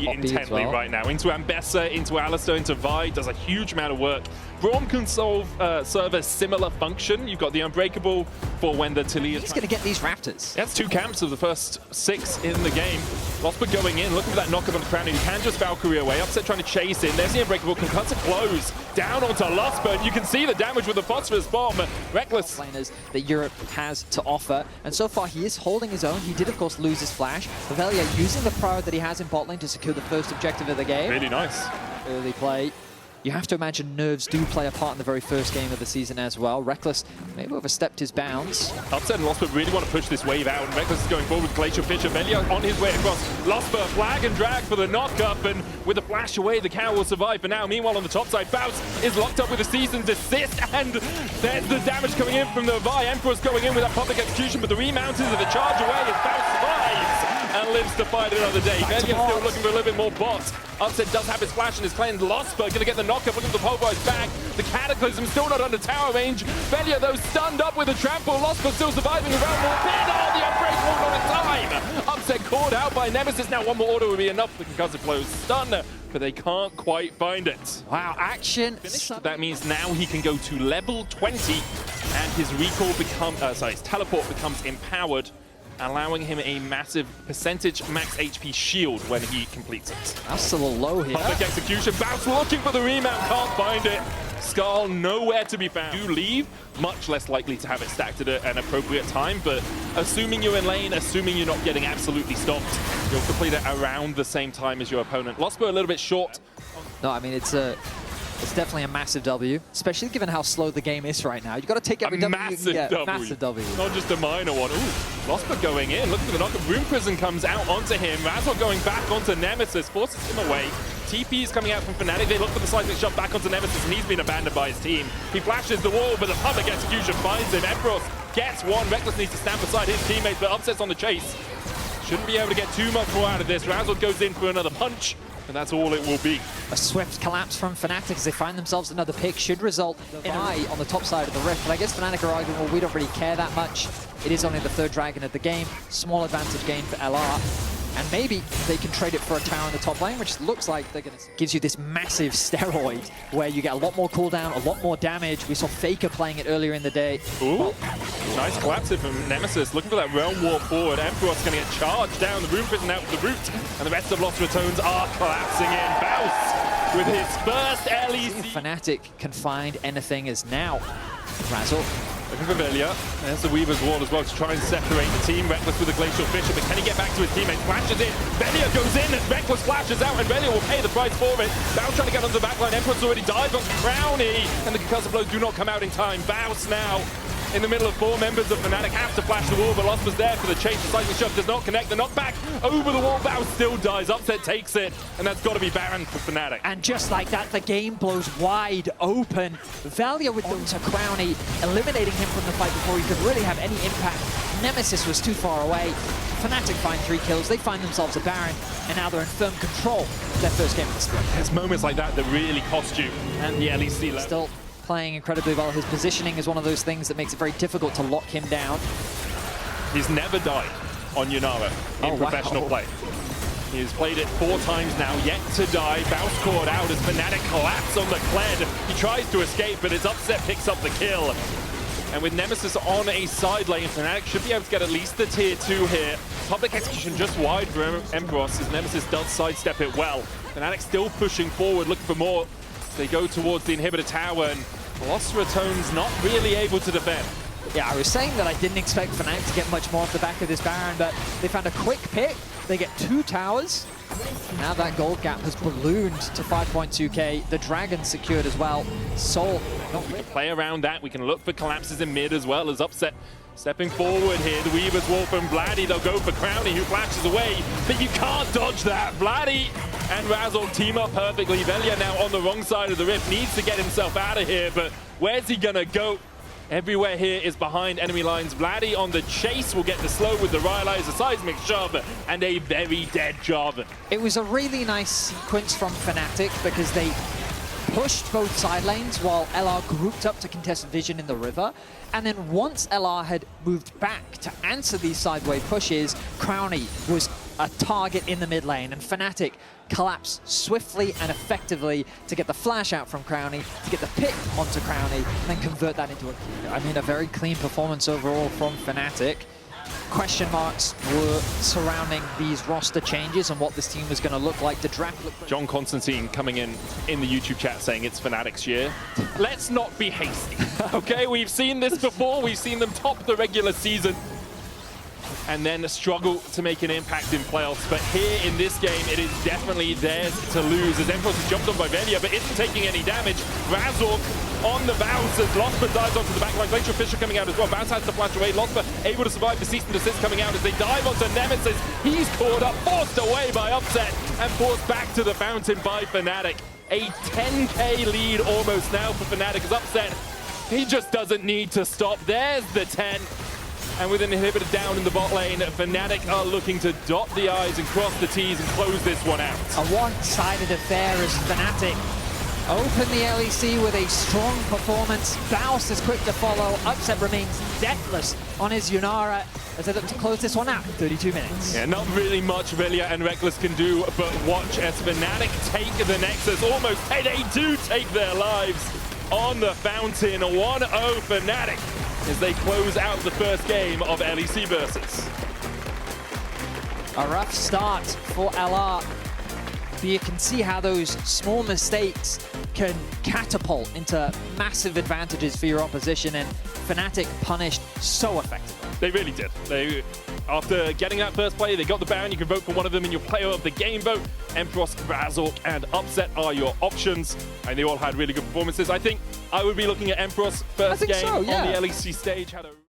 very intently right now. Into Ambessa, into Alistar, into Vi, does a huge amount of work. Braum can serve a similar function. You've got the Unbreakable for when the Taliyah... He's going to get these Raptors. That's 2 camps of the first 6 in the game. Lospa going in, looking for that knockup on the Crownie. He can just Valkyrie away. Upset trying to chase in. There's the Unbreakable, can cut to close. Down onto Lospa, and you can see the damage with the Phosphorus Bomb. Rekkles. Laners that Europe has to offer, and so far he is holding his own. He did, of course, lose his flash. Velja using the power that he has in bot lane to secure the first objective of the game. Really nice. Early play. You have to imagine nerves do play a part in the very first game of the season as well. Rekkles maybe overstepped his bounds. Upset and Lospa really want to push this wave out, and Rekkles is going forward with Glacial Fisher. Velja on his way across. Lospa, flag and drag for the knock-up, and with a flash away, the cow will survive for now. Meanwhile, on the top side, Baus is locked up with a Season's assist, and there's the damage coming in from the Vi. Empyros going in with that public execution, but the remount is the charge away as Baus survives and lives to fight another day. Velja still looking for a little bit more bots. Upset does have his flash and his cleanse. Lospa going to get the knockup, looking for the pulverized back. The Cataclysm still not under tower range. Velja, though, stunned up with a trample. Lospa still surviving around more pin. Oh, the Unbreakable not in time. Upset caught out by Nemesis. Now one more order would be enough. The concussive blows stun, but they can't quite find it. Wow, action. Finished. That means now he can go to level 20 and his recall his teleport becomes empowered, allowing him a massive percentage max HP shield when he completes it. That's a little low here. Public execution, Baus looking for the remount, can't find it. Skull nowhere to be found. You leave, much less likely to have it stacked at an appropriate time, but assuming you're in lane, assuming you're not getting absolutely stopped, you'll complete it around the same time as your opponent. Lospa a little bit short. No, I mean, it's definitely a massive W, especially given how slow the game is right now. You've got to take every W you can get. Massive W. Not just a minor one. Ooh, Lospa going in. Looking for the knockup. Room Prison comes out onto him. Razork going back onto Nemesis. Forces him away. TP is coming out from Fnatic. They look for the seismic shot back onto Nemesis, and he's been abandoned by his team. He flashes the wall, but the public execution finds him. Empyros gets one. Rekkles needs to stand beside his teammates, but Upset's on the chase. Shouldn't be able to get too much more out of this. Razork goes in for another punch, and that's all it will be. A swift collapse from Fnatic as they find themselves another pick should result in a on the top side of the rift. But I guess Fnatic are arguing, well, we don't really care that much. It is only the 3rd dragon of the game. Small advantage gain for LR. And maybe they can trade it for a tower in the top lane, which looks like they're going to... Gives you this massive steroid where you get a lot more cooldown, a lot more damage. We saw Faker playing it earlier in the day. Ooh, well, nice collapse from Nemesis. Looking for that realm warp forward. Empyros going to get charged down. The Room Prison out for the root. And the rest of Los Ratones are collapsing in. Baus with his first LEC. Fnatic can find anything as now. Razork. Looking for Velja. There's the Weaver's Wall as well to try and separate the team. Rekkles with the Glacial Fisher, but can he get back to his teammate? Flashes in. Velja goes in as Rekkles flashes out, and Velja will pay the price for it. Baus trying to get onto the backline. Empyros already died onto Crownie, and the concussive blows do not come out in time. Baus now in the middle of 4 members of Fnatic, have to flash the wall, but Lospa's there for the chase. The seismic shot does not connect. The knockback over the wall. Baus still dies. Upset takes it, and that's got to be Baron for Fnatic. And just like that, the game blows wide open. Velja with onto Crownie, eliminating him from the fight before he could really have any impact. Nemesis was too far away. Fnatic find 3 kills. They find themselves a Baron, and now they're in firm control of their first game of the split. It's moments like that that really cost you, and the LEC level. Still playing incredibly well. His positioning is one of those things that makes it very difficult to lock him down. He's never died on Yunara in professional play. He's played it 4 times now, yet to die. Baus caught out as Fnatic collapse on the Kled. He tries to escape, but his Upset picks up the kill. And with Nemesis on a side lane, Fnatic should be able to get at least the tier 2 here. Public execution just wide for Empyros as Nemesis does sidestep it well. Fnatic still pushing forward, looking for more. They go towards the inhibitor tower, and Los Ratones not really able to defend. Yeah, I was saying that I didn't expect Fnatic to get much more off the back of this Baron, but they found a quick pick. They get 2 towers. Now that gold gap has ballooned to 5.2k. The Dragon secured as well. Soul, not really. Play around that. We can look for collapses in mid as well as Upset. Stepping forward here, the Weaver's Wall from Vladi. They'll go for Crownie, who flashes away, but you can't dodge that. Vladi and Razork team up perfectly. Velja now on the wrong side of the rift, needs to get himself out of here, but where's he gonna go? Everywhere here is behind enemy lines. Vladi on the chase will get the slow with the Ryze, a seismic shove, and a very dead Jarvan. It was a really nice sequence from Fnatic because they pushed both side lanes while LR grouped up to contest vision in the river. And then once LR had moved back to answer these sideway pushes, Crownie was a target in the mid lane, and Fnatic collapse swiftly and effectively to get the flash out from Crownie, to get the pick onto Crownie, and then convert that into a very clean performance overall from Fnatic. Question marks were surrounding these roster changes and what this team was going to look like. The draft looked... John Constantine coming in the YouTube chat saying it's Fnatic's year. Let's not be hasty, okay? We've seen this before. We've seen them top the regular season and then struggle to make an impact in playoffs. But here in this game, it is definitely theirs to lose, as Empyros is jumped on by Velja, but isn't taking any damage. Razork on the Baus as Lospa dives onto the backline. Glacial Fisher coming out as well. Baus has to flash away. Lospa able to survive the cease and desist coming out as they dive onto Nemesis. He's caught up, forced away by Upset, and forced back to the fountain by Fnatic. A 10k lead almost now for Fnatic as Upset. He just doesn't need to stop. There's the 10. And with an inhibitor down in the bot lane, Fnatic are looking to dot the I's and cross the T's and close this one out. A one-sided affair as Fnatic open the LEC with a strong performance. Baus is quick to follow. Upset remains deathless on his Yunara as they look to close this one out in 32 minutes. Yeah, not really much Velja and Rekkles can do, but watch as Fnatic take the Nexus. Almost, and they do take their lives on the fountain. 1-0 Fnatic as they close out the first game of LEC Versus. A rough start for LR. But you can see how those small mistakes can catapult into massive advantages for your opposition, and Fnatic punished so effectively. They really did. After getting that first play, they got the Baron. You can vote for one of them in your player of the game vote. Empyros, Razork, and Upset are your options, and they all had really good performances. I think I would be looking at Empyros first game on the LEC stage. Had a